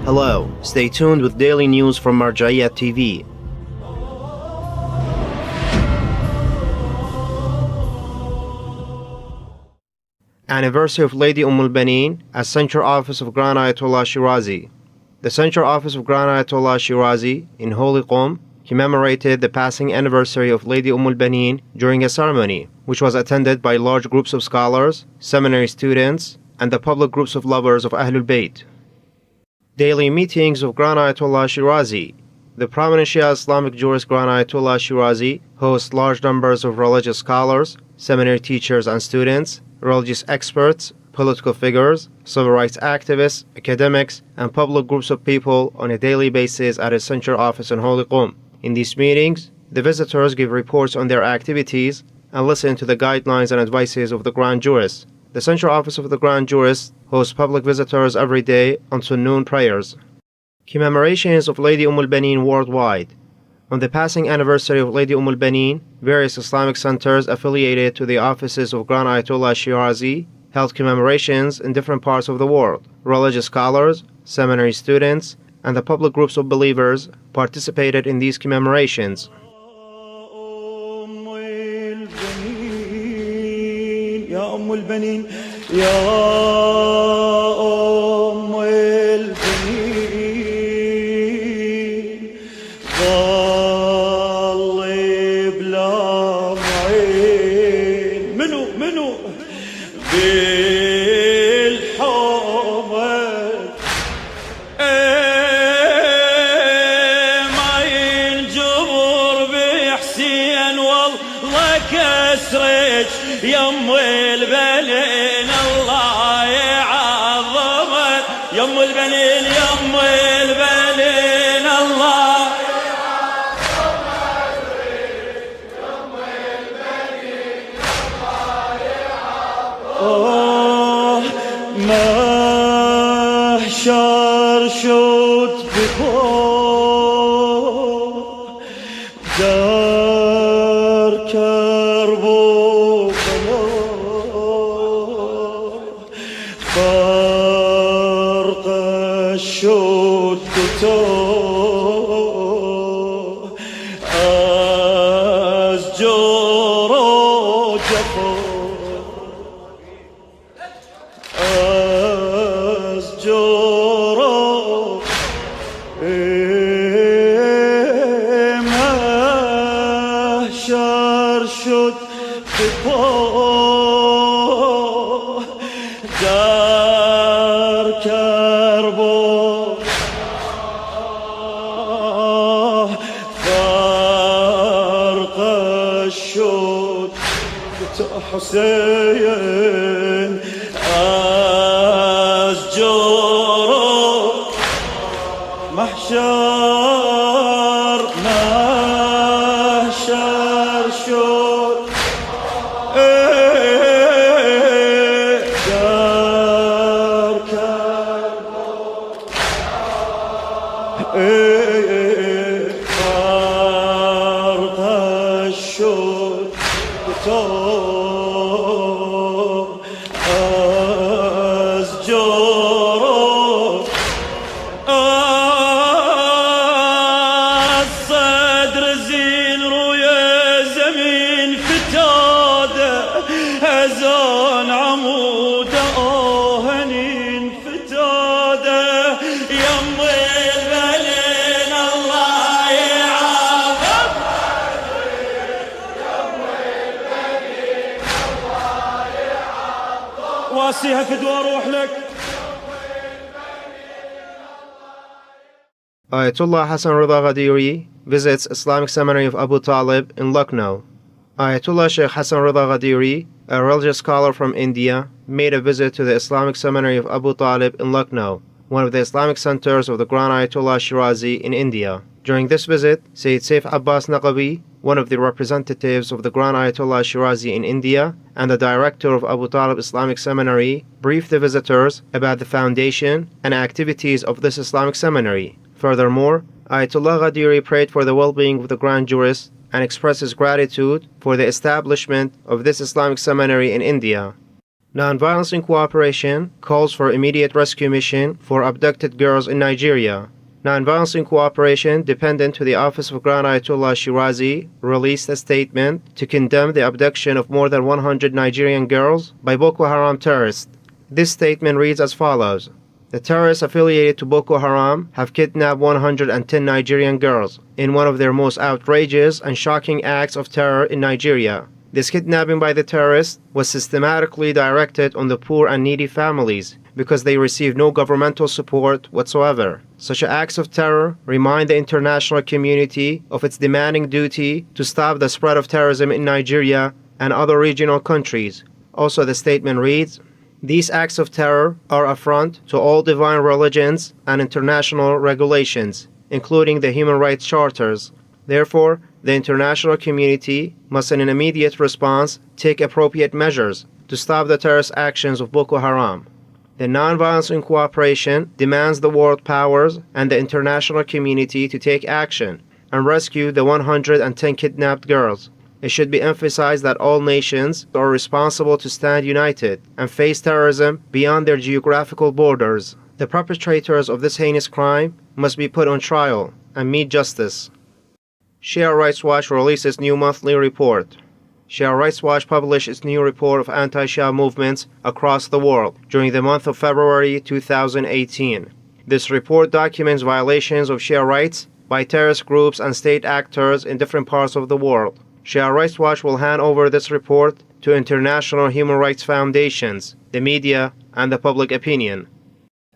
Hello, stay tuned with daily news from Marja'iyat TV. Anniversary of Lady Al-Banin as Central Office of Grand Ayatollah Shirazi. The Central Office of Grand Ayatollah Shirazi in Holy Qom commemorated the passing anniversary of Lady Al-Banin during a ceremony, which was attended by large groups of scholars, seminary students, and the public groups of lovers of Ahlul Bayt. Daily meetings of Grand Ayatollah Shirazi. The prominent Shia Islamic jurist Grand Ayatollah Shirazi hosts large numbers of religious scholars, seminary teachers and students, religious experts, political figures, civil rights activists, academics, and public groups of people on a daily basis at his central office in Holy Qom. In these meetings, the visitors give reports on their activities and listen to the guidelines and advices of the Grand Jurist. The Central Office of the Grand Jurist hosts public visitors every day until noon prayers. Commemorations of Lady Al-Banin worldwide. On the passing anniversary of Lady Al-Banin, various Islamic centers affiliated to the offices of Grand Ayatollah Shirazi held commemorations in different parts of the world. Religious scholars, seminary students, and the public groups of believers participated in these commemorations. يم البنين الله يعظمك يم البنين الله محشر شوت بكور دار كربو فرق الشوت أزجر جفور أزجر محشر شد بپا در کربلا فرق شد حسین از جورو محشر شد در فرق شد تو از جورو از صدر زین روی زمین فتاده از آن عمود آهنین فتاده یم البنین الله يعظم واسيها فدوى روح لك. Ayatollah Hasan Ghadiri visits Islamic Seminary of Abu Talib in Lucknow. Ayatollah Sheikh Hasan Ghadiri, a religious scholar from India, made a visit to the Islamic Seminary of Abu Talib in Lucknow, one of the Islamic centers of the Grand Ayatollah Shirazi in India. During this visit, Sayyid Saif Abbas Naqabi, one of the representatives of the Grand Ayatollah Shirazi in India and the director of Abu Talib Islamic Seminary, briefed the visitors about the foundation and activities of this Islamic seminary. Furthermore, Ayatollah Ghadiri prayed for the well-being of the Grand Jurist and expressed his gratitude for the establishment of this Islamic seminary in India. Nonviolence in Cooperation calls for immediate rescue mission for abducted girls in Nigeria. Nonviolence in Cooperation, dependent to the Office of Grand Ayatollah Shirazi, released a statement to condemn the abduction of more than 100 Nigerian girls by Boko Haram terrorists. This statement reads as follows. The terrorists affiliated to Boko Haram have kidnapped 110 Nigerian girls in one of their most outrageous and shocking acts of terror in Nigeria. This kidnapping by the terrorists was systematically directed on the poor and needy families because they received no governmental support whatsoever. Such acts of terror remind the international community of its demanding duty to stop the spread of terrorism in Nigeria and other regional countries. Also, the statement reads, these acts of terror are affront to all divine religions and international regulations, including the human rights charters. Therefore, the international community must in an immediate response take appropriate measures to stop the terrorist actions of Boko Haram. The Nonviolence in Cooperation demands the world powers and the international community to take action and rescue the 110 kidnapped girls. It should be emphasized that all nations are responsible to stand united and face terrorism beyond their geographical borders. The perpetrators of this heinous crime must be put on trial and meet justice. Shia Rights Watch releases new monthly report. Shia Rights Watch published its new report of anti-Shia movements across the world during the month of February 2018. This report documents violations of Shia rights by terrorist groups and state actors in different parts of the world. Shia Rights Watch will hand over this report to international human rights foundations, the media, and the public opinion.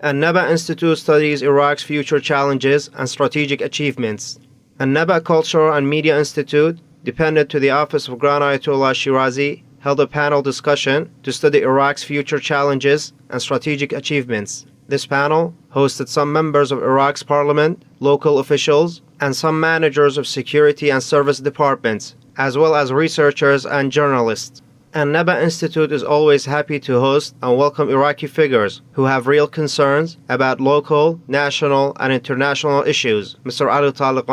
Annaba Institute studies Iraq's future challenges and strategic achievements. Annaba Cultural and Media Institute, dependent to the Office of Grand Ayatollah Shirazi, held a panel discussion to study Iraq's future challenges and strategic achievements. This panel hosted some members of Iraq's parliament, local officials, and some managers of security and service departments, as well as researchers and journalists. Annaba Institute is always happy to host and welcome Iraqi figures who have real concerns about local, national, and international issues, Mr. Ali Talib,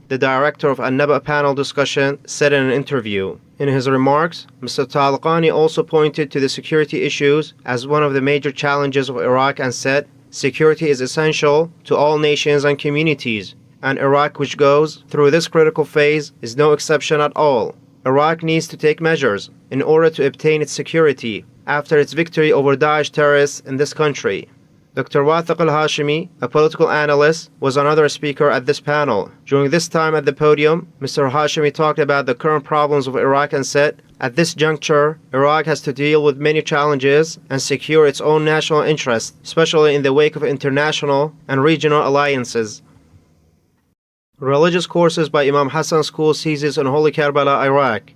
the director of Annaba panel discussion, said in an interview. In his remarks, Mr. Talib also pointed to the security issues as one of the major challenges of Iraq and said, security is essential to all nations and communities, and Iraq, which goes through this critical phase, is no exception at all. Iraq needs to take measures in order to obtain its security after its victory over Daesh terrorists in this country. Dr. Wathiq al-Hashimi, a political analyst, was another speaker at this panel. During this time at the podium, Mr. Hashimi talked about the current problems of Iraq and said, at this juncture, Iraq has to deal with many challenges and secure its own national interests, especially in the wake of international and regional alliances. Religious courses by Imam Hasan School seizes in Holy Karbala, Iraq.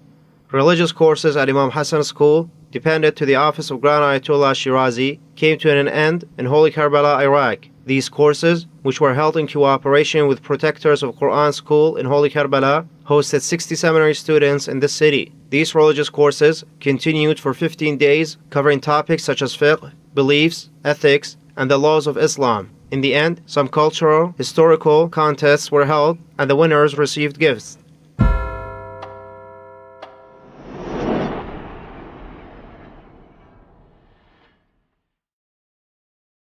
Religious courses at Imam Hasan School, dependent to the Office of Grand Ayatollah Shirazi, came to an end in Holy Karbala, Iraq. These courses, which were held in cooperation with Protectors of Quran School in Holy Karbala, hosted 60 seminary students in this city. These religious courses continued for 15 days, covering topics such as fiqh, beliefs, ethics, and the laws of Islam. In the end, some cultural, historical contests were held, and the winners received gifts.